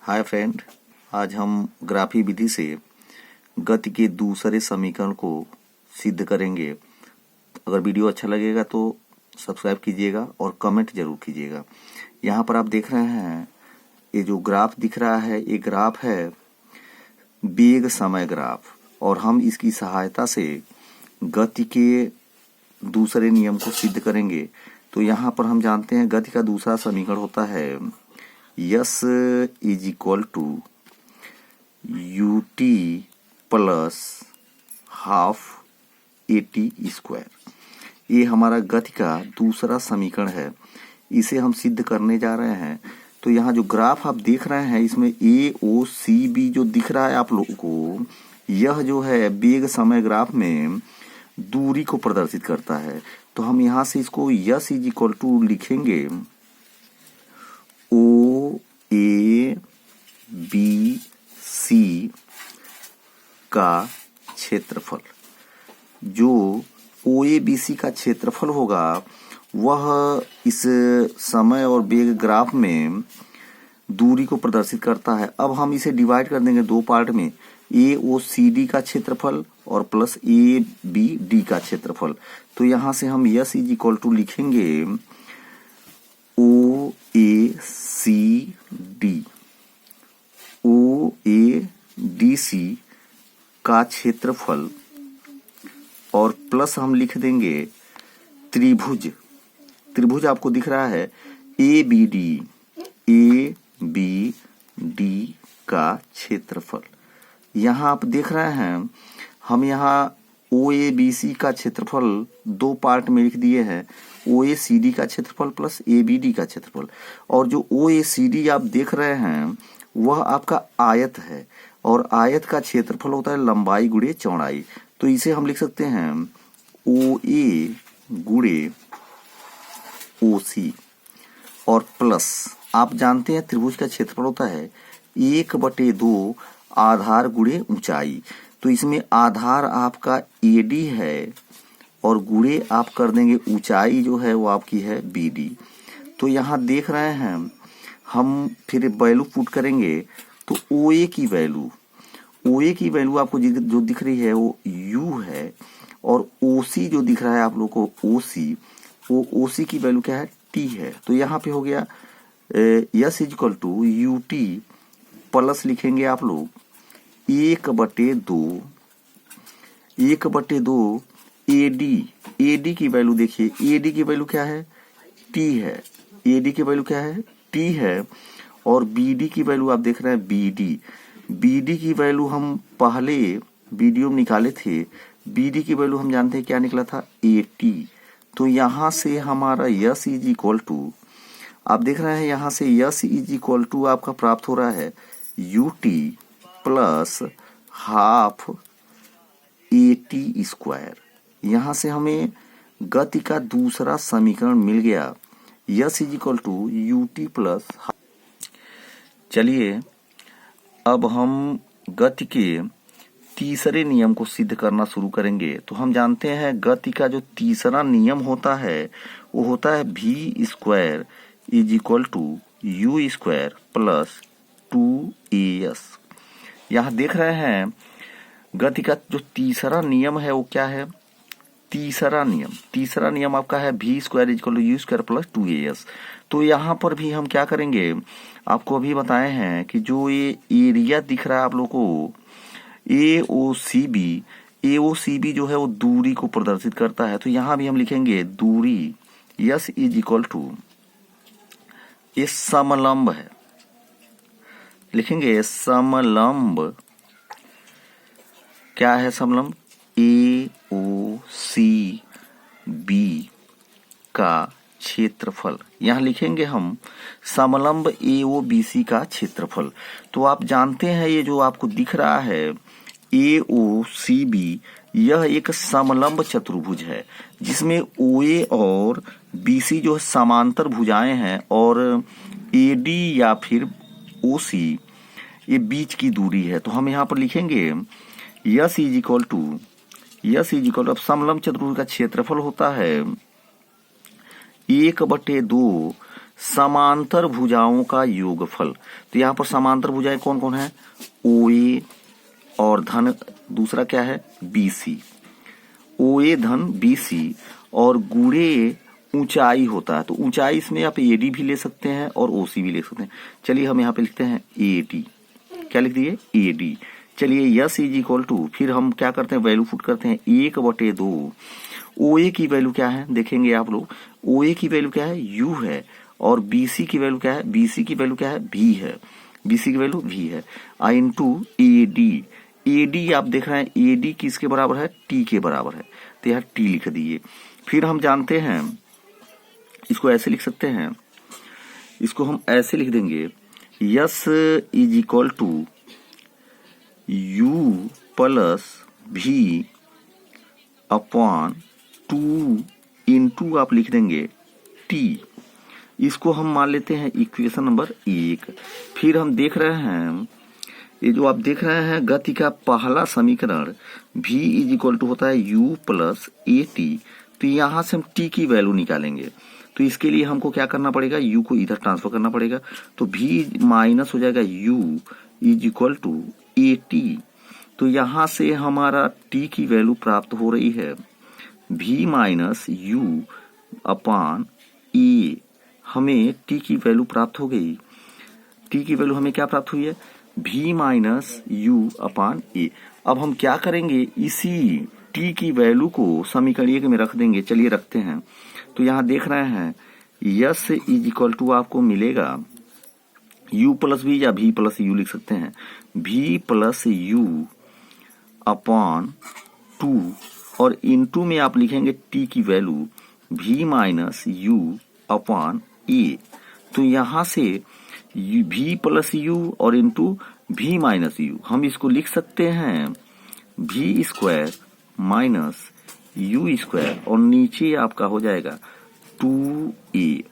Hi friend, आज हम graphy विधि से गति के दूसरे समीकरण को सिद्ध करेंगे। अगर वीडियो अच्छा लगेगा तो सब्सक्राइब कीजिएगा और कमेंट जरूर कीजिएगा। यहाँ पर आप देख रहे हैं, ये जो ग्राफ दिख रहा है ये ग्राफ है वेग समय ग्राफ, और हम इसकी सहायता से गति के दूसरे नियम को सिद्ध करेंगे। तो यहाँ पर हम जानते हैं गति का दूसरा समीकरण होता है S is equal to ut plus half at square. ये हमारा गति का दूसरा समीकरण है, इसे हम सिद्ध करने जा रहे हैं। तो यहाँ जो ग्राफ आप देख रहे हैं इसमें AOCB जो दिख रहा है आप लोगों को, यह जो है वेग समय ग्राफ में दूरी को प्रदर्शित करता है। तो हम यहाँ से इसको यस इज इक्वल टू लिखेंगे OABC का क्षेत्रफल। जो OABC का क्षेत्रफल होगा वह इस समय और वेग ग्राफ में दूरी को प्रदर्शित करता है। अब हम इसे डिवाइड कर देंगे दो पार्ट में, AOCD का क्षेत्रफल और प्लस ABD का क्षेत्रफल। तो यहाँ से हम यस इज इक्वल टू लिखेंगे OADC का क्षेत्रफल और प्लस हम लिख देंगे त्रिभुज आपको दिख रहा है ABD का क्षेत्रफल। यहाँ आप देख रहे हैं हम यहाँ OABC का क्षेत्रफल दो पार्ट में लिख दिए हैं, OACD का क्षेत्रफल प्लस ABD का क्षेत्रफल। और जो OACD आप देख रहे हैं वह आपका आयत है, और आयत का क्षेत्रफल होता है लंबाई गुणे चौड़ाई। तो इसे हम लिख सकते हैं OA गुणे OC और प्लस, आप जानते हैं त्रिभुज का क्षेत्रफल होता है 1/2 आधार गुणे ऊंचाई। तो इसमें आधार आपका AD है और गुणे आप कर देंगे ऊंचाई जो है वो आपकी है BD। तो यहाँ देख रहे हैं हम फिर वैल्यू पुट करेंगे तो OA की वैल्यू आपको जो दिख रही है वो U है, और OC जो दिख रहा है आप लोग को वो OC की वैल्यू क्या है T है। तो यहाँ पे हो गया S is equal to UT plus लिखेंगे आप लोग 1/2 AD की वैल्यू देखिए, AD की वैल्यू क्या है T है, AD की वैल्यू क्या है T है, और BD की वैल्यू आप देख रहे हैं BD की वैल्यू हम पहले वीडियो में निकाले थे। BD की वैल्यू हम जानते हैं क्या निकला था 80। तो यहाँ से हमारा यस इज इक्वल टू, आप देख रहे हैं यहाँ से यस इज इक्वल टू आपका प्राप्त हो रहा है UT plus half AT square. यहाँ से हमें गति का दूसरा समीकरण मिल गया, S is equal to UT plus. चलिए अब हम गति के तीसरे नियम को सिद्ध करना शुरू करेंगे। तो हम जानते हैं गति का जो तीसरा नियम होता है वो होता है V square is equal to U square plus 2AS। यहाँ देख रहे हैं गति का जो तीसरा नियम है वो क्या है, तीसरा नियम आपका है V square is equal to U square plus 2AS। तो यहाँ पर भी हम क्या करेंगे, आपको अभी बताए हैं कि जो ये एरिया दिख रहा है आप लोग को AOCB जो है वो दूरी को प्रदर्शित करता है। तो यहाँ भी हम लिखेंगे दूरी यस इज इक्वल टू, ये समलंब है, लिखेंगे समलंब। क्या है समलंब? AOCB का क्षेत्रफल। यहाँ लिखेंगे हम समलंब AOBC का क्षेत्रफल। तो आप जानते हैं ये जो आपको दिख रहा है AOCB, यह एक समलंब चतुर्भुज है जिसमें OA और BC जो समांतर भुजाएं हैं, और AD या फिर OC ये बीच की दूरी है। तो हम यहाँ पर लिखेंगे यस इज इक्वल टू, अब समलंब चतुर्भुज का क्षेत्रफल होता है 1/2 समांतर भुजाओं का योगफल। तो यहाँ पर समांतर भुजाएं कौन कौन है? OA और धन दूसरा क्या है? BC। OA धन BC और गुणे ऊंचाई होता है, तो ऊंचाई इसमें आप AD भी ले सकते हैं और OC भी ले सकते हैं। चलिए हम यहाँ पे लिखते हैं AD। क्या लिख दिए? AD। चलिए यस इज इक्वल टू, फिर हम क्या करते हैं? वैल्यू पुट करते हैं 1/2। OA की वैल्यू क्या है देखेंगे आप लोग? OA की वैल्यू क्या है? U है। और BC की वैल्यू क्या है? BC की वैल्यू क्या है? V है। BC की वैल्यू V है। Into AD। AD आप देख रहे हैं, AD किसके बराबर है? T के बराबर है, तो यहाँ T लिख दिए। फिर हम जानते हैं, इसको ऐसे लिख सकते हैं, इसको हम ऐसे लिख देंगे, S is equal to U plus V upon 2 into आप लिख देंगे T। इसको हम मान लेते हैं इक्वेशन नंबर 1। फिर हम देख रहे हैं, ये जो आप देख रहे हैं गति का पहला समीकरण V इज इक्वल टू होता है U प्लस AT। तो यहाँ से हम T की वैल्यू निकालेंगे, तो इसके लिए हमको क्या करना पड़ेगा? U को इधर ट्रांसफर करना पड़ेगा, तो V माइनस हो जाएगा U is equal to AT। तो यहाँ से हमारा T की वैल्यू प्राप्त हो रही है V minus U upon A। हमें T की वैल्यू प्राप्त हो गई। T की वैल्यू हमें क्या प्राप्त हुई है? V minus U upon A। अब हम क्या करेंगे? इसी T की वैल्यू को समीकरण 1 में रख देंगे। चलिए रखते हैं। तो यहाँ देख रहे हैं यस इज इक्वल टू आपको मिलेगा U प्लस V या V प्लस U लिख सकते हैं, V प्लस U अपॉन 2 और इनटू में आप लिखेंगे T की value V minus U upon A। तो यहाँ से V प्लस U और इनटू V माइनस U, हम इसको लिख सकते हैं V square minus U square और नीचे आपका हो जाएगा 2A।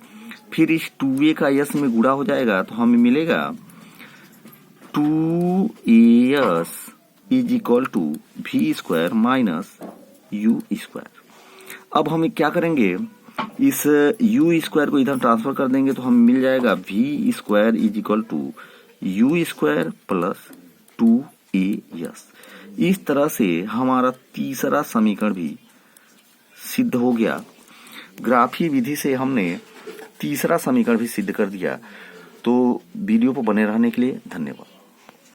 फिर इस 2A का यस में गुणा हो जाएगा, तो हमें मिलेगा 2AS is equal to V square minus U square. अब हम क्या करेंगे? इस U स्क्वायर को इधर ट्रांसफर कर देंगे, तो हमें मिल जाएगा V square is equal to U square plus 2AS। इस तरह से हमारा तीसरा समीकरण भी सिद्ध हो गया। ग्राफी विधि से हमने तीसरा समीकरण भी सिद्ध कर दिया। तो वीडियो पर बने रहने के लिए धन्यवाद।